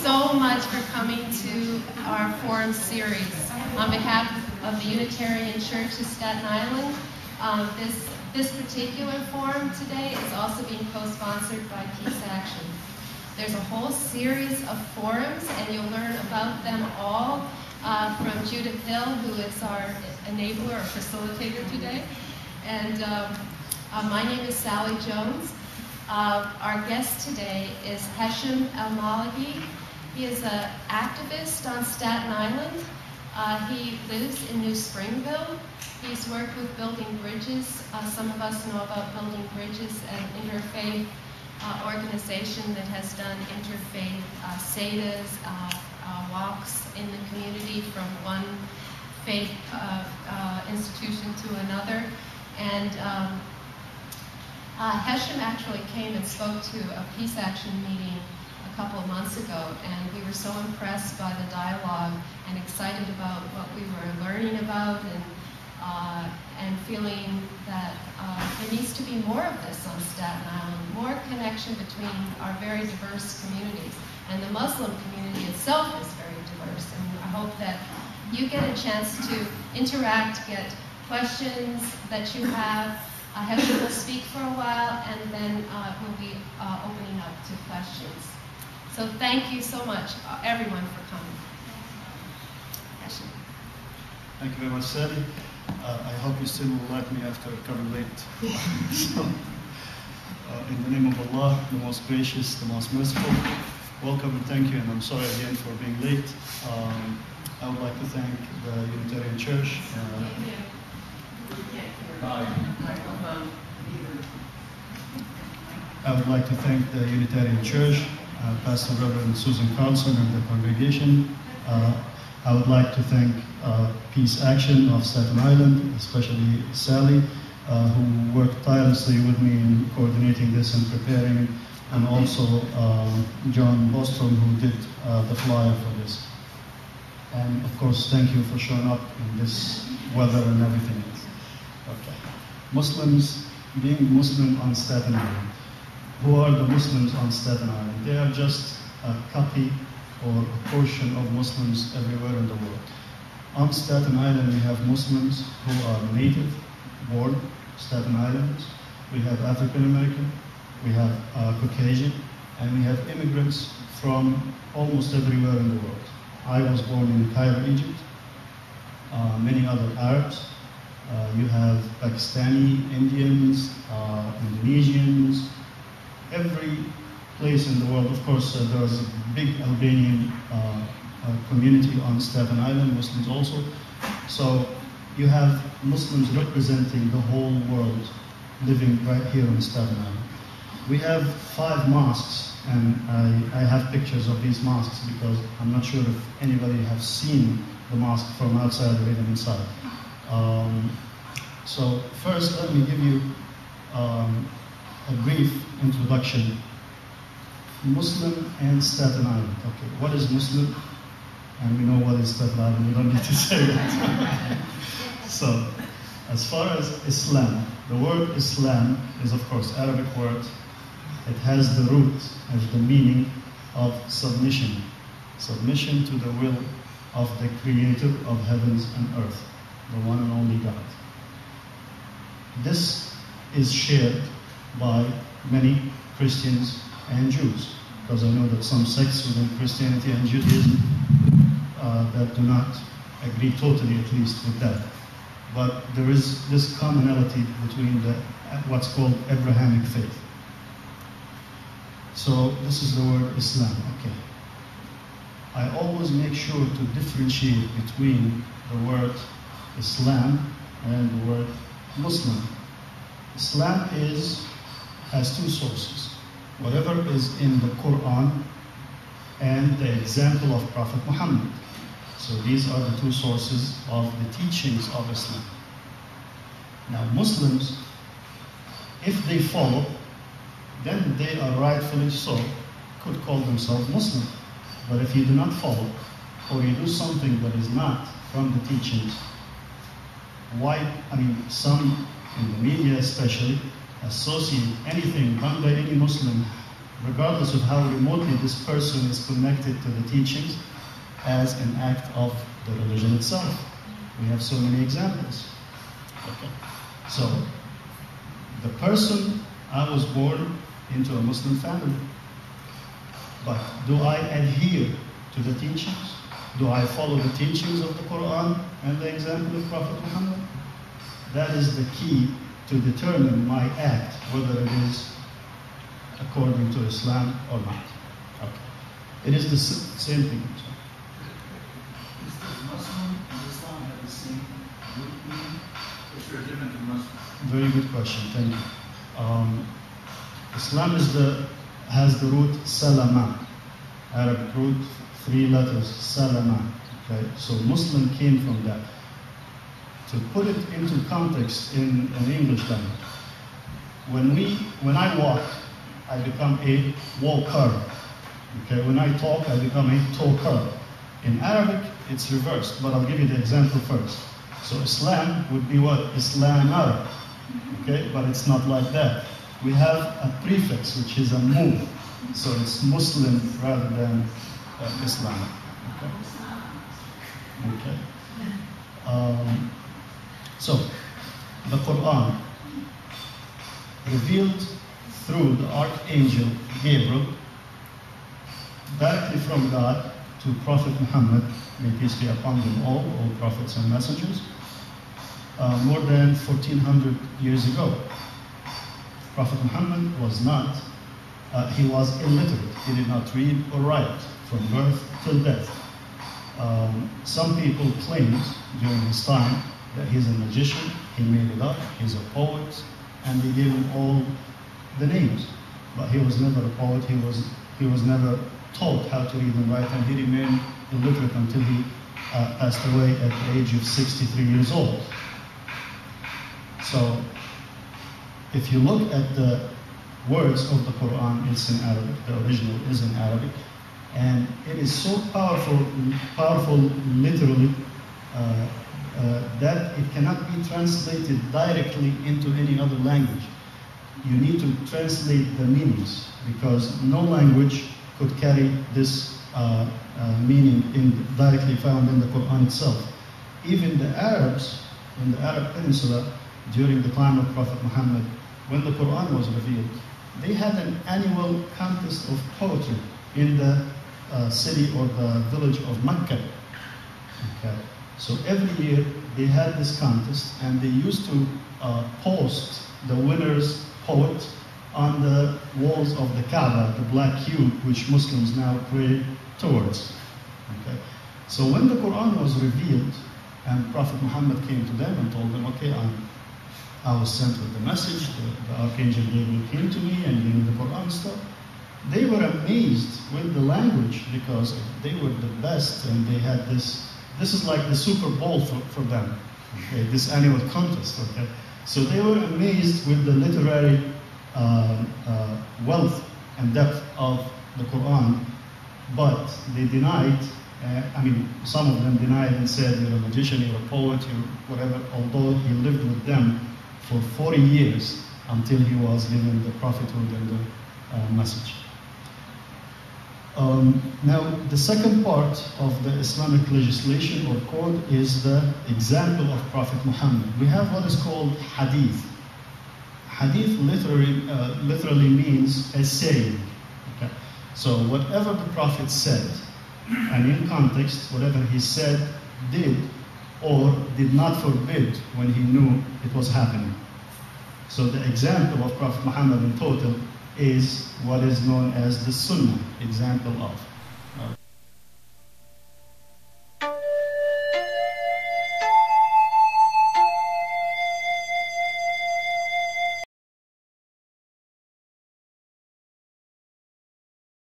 so much for coming to our forum series. On behalf of the Unitarian Church of Staten Island, this particular forum today is also being co-sponsored by Peace Action. There's a whole series of forums, and you'll learn about them all from Judith Hill, who is our enabler or facilitator today. And my name is Sally Jones. Our guest today is Hesham El-Maliki. He is an activist on Staten Island. He lives in New Springville. He's worked with building bridges. Some of us know about building bridges, an interfaith organization that has done interfaith sedas, walks in the community from one faith institution to another. And Hesham actually came and spoke to a Peace Action meeting a couple of months ago, and we were so impressed by the dialogue and excited about what we were learning about, and feeling that there needs to be more of this on Staten Island, more connection between our very diverse communities. And the Muslim community itself is very diverse, and I hope that you get a chance to interact, get questions that you have. Hesham will speak for a while, and then we'll be opening up to questions. So thank you so much, everyone, for coming. Hesham. Thank you very much, Sally. I hope you still will like me after coming late. So, in the name of Allah, the most gracious, the most merciful, welcome and thank you, and I'm sorry again for being late. I would like to thank the Unitarian Church. I would like to thank the Unitarian Church, Pastor Reverend Susan Carlson and the congregation. I would like to thank Peace Action of Staten Island, especially Sally, who worked tirelessly with me in coordinating this and preparing, and also John Bostrom, who did the flyer for this. And of course, thank you for showing up in this weather and everything else. Okay. Muslims, being Muslim on Staten Island. Who are the Muslims on Staten Island? They are just a copy or a portion of Muslims everywhere in the world. On Staten Island, we have Muslims who are native, born Staten Islanders. We have African American, we have Caucasian, and we have immigrants from almost everywhere in the world. I was born in Cairo, Egypt. Many other Arabs. You have Pakistani, Indians, Indonesians, every place in the world. Of course, there is a big Albanian community on Staten Island, Muslims also. So you have Muslims representing the whole world living right here on Staten Island. We have 5 mosques, and I have pictures of these mosques because I'm not sure if anybody has seen the mosque from outside or even inside. So first, let me give you a brief introduction. Muslim and Staten Island. Okay, what is Muslim? And we know what is Staten Island. We don't need to say that. So, as far as Islam, the word Islam is, of course, Arabic word. It has the root, has the meaning of submission. Submission to the will of the Creator of heavens and earth, the one and only God. This is shared by many Christians and Jews, because I know that some sects within Christianity and Judaism that do not agree totally, at least, with that. But there is this commonality between what's called Abrahamic faith. So this is the word Islam. Okay. I always make sure to differentiate between the word Islam and the word Muslim. Islam has 2 sources. Whatever is in the Quran and the example of Prophet Muhammad. So these are the 2 sources of the teachings of Islam. Now Muslims, if they follow, then they are rightfully so, could call themselves Muslim. But if you do not follow, or you do something that is not from the teachings, some in the media especially, associate anything done by any Muslim regardless of how remotely this person is connected to the teachings, as an act of the religion itself. We have so many examples. Okay. So, the person, I was born into a Muslim family. But do I adhere to the teachings? Do I follow the teachings of the Quran and the example of Prophet Muhammad? That is the key to determine my act, whether it is according to Islam or not. Okay. It is the same thing. Does Muslim and Islam have the same root meaning? If they're different than Muslim? Very good question. Thank you. Islam has the root salama, Arabic root, 3 letters, salama. Okay, so Muslim came from that. To put it into context in English language, when I walk, I become a walker. Okay, when I talk, I become a talker. In Arabic, it's reversed, but I'll give you the example first. So Islam would be what? Islam Arab. Okay, but it's not like that. We have a prefix, which is a mu. So it's Muslim rather than Islam. Okay. So the Quran revealed through the Archangel Gabriel directly from God to Prophet Muhammad, may peace be upon them all prophets and messengers, more than 1400 years ago. Prophet Muhammad was not, he was illiterate. He did not read or write from birth till death. Some people claimed during his time that he's a magician, he made it up, he's a poet, and they gave him all the names. But he was never a poet, he was never taught how to read and write, and he remained illiterate until he passed away at the age of 63 years old. So, if you look at the words of the Quran, it's in Arabic, the original is in Arabic, and it is so powerful literally, that it cannot be translated directly into any other language. You need to translate the meanings, because no language could carry this meaning directly found in the Quran itself. Even the Arabs in the Arab Peninsula, during the time of Prophet Muhammad, when the Quran was revealed, they had an annual contest of poetry in the city or the village of Mecca. Okay. So every year they had this contest, and they used to post the winner's poet on the walls of the Kaaba, the black cube which Muslims now pray towards. Okay. So when the Quran was revealed, and Prophet Muhammad came to them and told them, okay, I was sent with the message, the Archangel Gabriel came to me and gave me the Quran stuff. They were amazed with the language, because they were the best, and they had this is like the Super Bowl for them, okay, this annual contest. Okay. So they were amazed with the literary wealth and depth of the Quran, but they denied, some of them denied and said, you're a magician, you're a poet, you're whatever, although he lived with them for 40 years until he was given the prophethood and the message. Now, the second part of the Islamic legislation or code is the example of Prophet Muhammad. We have what is called hadith. Hadith literally means a saying. Okay? So whatever the Prophet said, and in context, whatever he said, did, or did not forbid when he knew it was happening. So the example of Prophet Muhammad in total is what is known as the Sunnah, example of.